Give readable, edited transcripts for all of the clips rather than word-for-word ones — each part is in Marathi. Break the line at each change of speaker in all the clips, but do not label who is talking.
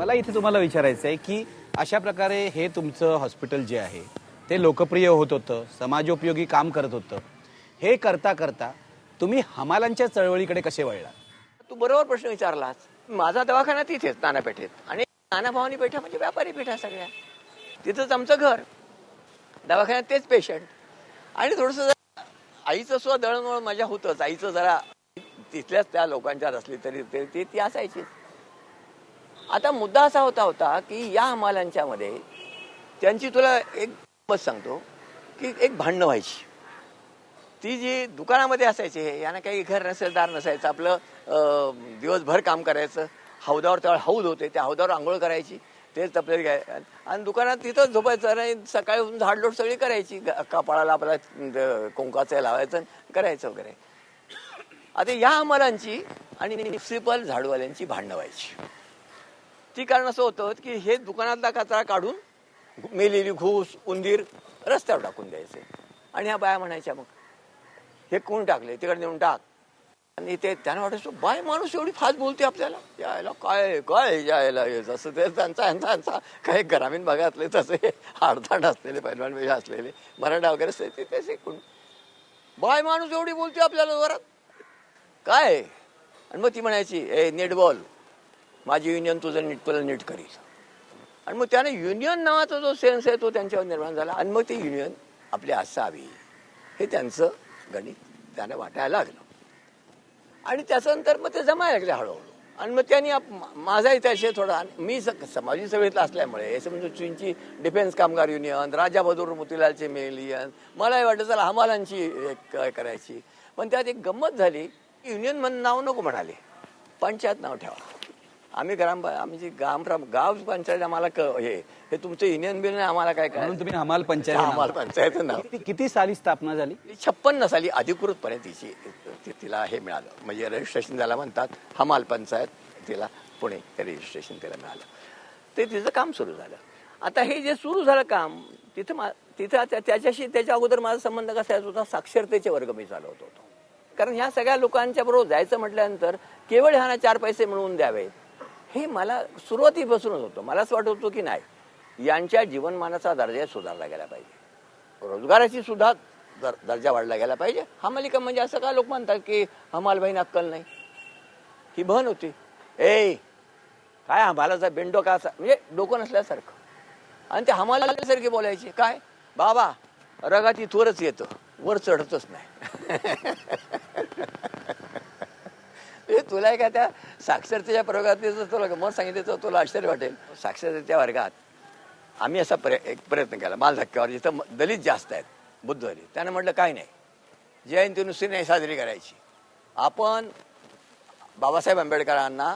मला इथे तुम्हाला विचारायचं आहे की अशा प्रकारे हे तुमचं हॉस्पिटल जे आहे ते लोकप्रिय होत होतं, समाजोपयोगी काम करत होतं. हे करता करता तुम्ही हमालांच्या चळवळीकडे कसे वळला?
तू बरोबर प्रश्न विचारलास. माझा दवाखाना तिथेच नानापेठेत आणि नानाभावानी पेठा म्हणजे व्यापारी पेठा सगळ्या. तिथंच आमचं घर, दवाखान्यात तेच पेशंट. आणि थोडंसं आईचं सुद्धा दळणवळण माझ्या होतंच. आईचं जरा तिथल्याच त्या लोकांच्यात असली तरी ती असायची. आता मुद्दा असा होता की या हमालांच्या मध्ये त्यांची तुला एक मत सांगतो की एक भांडणं व्हायची. ती जी दुकानामध्ये असायची, यांना काही घर नसेल, दार नसायचं, आपलं दिवसभर काम करायचं. हौदावर तेव्हा हौद होते, त्या हौदावर आंघोळ करायची, तेच आपल्याला काय, आणि दुकानात तिथंच झोपायचं आणि सकाळी उठून झाडलोट सगळी करायची. कपाळाला आपला कुंकाचं लावायचं करायचं वगैरे. आता या हमालांची आणि म्युन्सिपल झाडूवाल्यांची भांडणं व्हायची. ती कारण असं होतं की हे दुकानातला कचरा काढून मेलेली घूस, उंदीर रस्त्यावर टाकून द्यायचे. आणि ह्या बाया म्हणायच्या, मग हे कोण टाकले, तिकडे नेऊन टाक. आणि ते त्यांना वाटायचं, बाय माणूस एवढी फास्ट बोलते आपल्याला, यायला काय काय यायला जसं ते त्यांचा काही ग्रामीण भागातले तसे आडताड असलेले, पैलवान वेळ असलेले मराठा वगैरे असते ते शिकून, बाय माणूस एवढी बोलते आपल्याला वरात काय. आणि मग ती म्हणायची, ए नीट बोल, माझी युनियन तुला नीट करील. आणि मग त्याने युनियन नावाचा जो सेन्स आहे तो त्यांच्यावर निर्माण झाला. आणि मग ती युनियन आपली असावी हे त्यांचं गणित त्याने वाटायला लागलं. आणि त्याच्यानंतर मग ते जमायला लागले हळूहळू. आणि मग त्यांनी माझा इतिहास थोडा, मी समाजी सेवेतला असल्यामुळे हे समजून चीनची डिफेन्स कामगार union, Raja Bahadur मोतीलालचे mail union, मलाही वाटतं चला हमालांची एक करायची. पण त्यात एक गंमत झाली, युनियन म्हणून नाव नको म्हणाले, पंचायत नाव ठेवा. आम्ही आमची गाव पंचायत आम्हाला हे तुमचं युनियन बिल नाही आम्हाला काय काय,
तुम्ही हमाल पंचायत,
हमाल पंचायत नाव.
किती साली स्थापना झाली?
56 साली अधिकृतपणे तिला हे मिळालं, म्हणजे रजिस्ट्रेशन झालं म्हणतात हमाल पंचायत. तिला पुणे रजिस्ट्रेशन तिला मिळालं, ते तिचं काम सुरू झालं. आता हे जे सुरू झालं काम, तिथं त्याच्याशी त्याच्या अगोदर माझा संबंध कसा होता, साक्षरतेचे वर्ग मी चालवत होतो. कारण ह्या सगळ्या लोकांच्या बरोबर जायचं म्हटल्यानंतर केवळ ह्यांना 4 पैसे मिळवून द्यावे हे मला सुरुवातीपासूनच होतं. मला असं वाटत होतं की नाही, यांच्या जीवनमानाचा दर्जा सुधारला गेला पाहिजे, रोजगाराची सुद्धा दर्जा वाढला गेला पाहिजे. हमालिका म्हणजे असं का लोक म्हणतात की हमाल बहीण अक्कल नाही, ही बहन होती. काय हमालाचा बेंडो का, म्हणजे डोकं नसल्यासारखं. आणि ते हमालासारखे बोलायचे, काय बाबा रगाती थोरच येतं, वर चढतच नाही. तुला काय त्या साक्षरतेच्या प्रयोगात तुला गमत सांगितलं, तुला आश्चर्य वाटेल. साक्षरतेच्या वर्गात आम्ही असा एक प्रयत्न केला माल धक्क्यावर, जिथं दलित जास्त आहेत, बुद्ध दलित. त्यानं म्हटलं काय नाही, जयंती नुसती नाही साजरी करायची, आपण बाबासाहेब आंबेडकरांना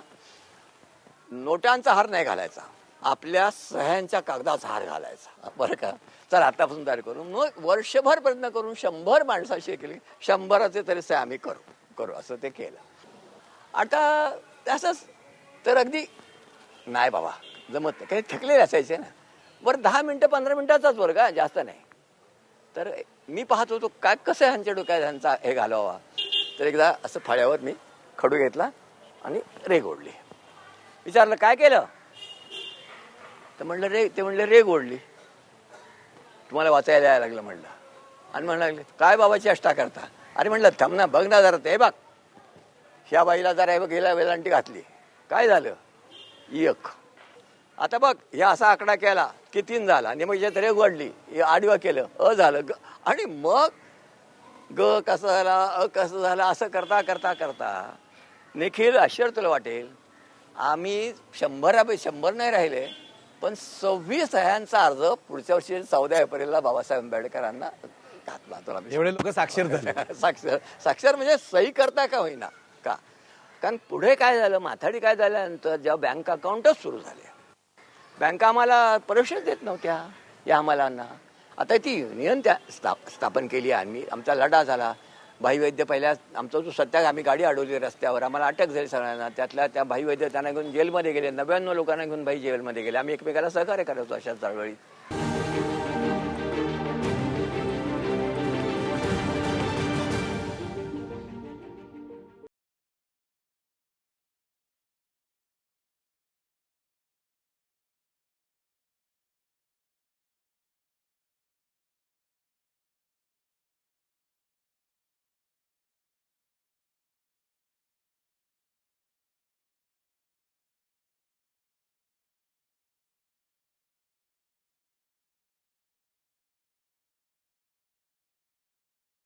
नोटांचा हार नाही घालायचा, आपल्या सह्यांच्या कागदाचा हार घालायचा, बरं का. चल आतापासून तयार करून मग वर्षभर प्रयत्न करून 100 माणसाशी केली, 100चे तरी सह्या आम्ही करू असं ते केलं. आता तसंच तर अगदी नाही बाबा जमत नाही, काही थकलेले असायचे ना. बरं 10 मिनिटं 15 मिनिटाचाच वर्ग, जास्त नाही. तर मी पाहत होतो काय कसं ह्यांच्या डोक्यात ह्यांचा हे घालवावा. तर एकदा असं फाळ्यावर मी खडू घेतला आणि रेघ ओढली. विचारलं काय केलं, तर म्हणलं ते म्हणले रेघ ओढली. तुम्हाला वाचायला यायला लागलं म्हणलं. आणि म्हणलं लागले काय बाबाची अष्टा करता. अरे म्हणलं थांब ना, बघ ना जरा, ते बघ ह्या बाईला जरा हे बघ, गेला वेलांटी घातली, काय झालं 1. आता बघ ह्या असा आकडा केला की 3 झाला, आणि मग याच्यात रेघ वाढली, आडवा केलं झालं आणि मग ग कसं झाला, कसं झालं, असं करता करता करता निखिल आश्चर्य तुला वाटेल, आम्ही 100 नाही राहिले, पण 26 सह्यांचा अर्ज पुढच्या वर्षी 14 एप्रिलला बाबासाहेब आंबेडकरांना घातला. तुला
एवढे लोक साक्षर झाले.
साक्षर म्हणजे सही करता का होईना का. कारण पुढे काय झालं, माथाडी काय झाल्यानंतर जेव्हा बँक अकाउंटच सुरू झाले, बँका आम्हाला प्रवेशच देत नव्हत्या या हमालांना. आता ती युनियन स्थापन केली आम्ही, आमचा लढा झाला. भाई वैद्य पहिल्या आमचा जो सत्याग, आम्ही गाडी अडवली रस्त्यावर, आम्हाला अटक झाली सगळ्यांना. त्यातल्या त्या भाई वैद्य त्यांना घेऊन जेलमध्ये गेले, 99 लोकांना घेऊन भाई जेलमध्ये गेले. आम्ही एकमेकाला सहकार्य करायचो अशा चळवळीत.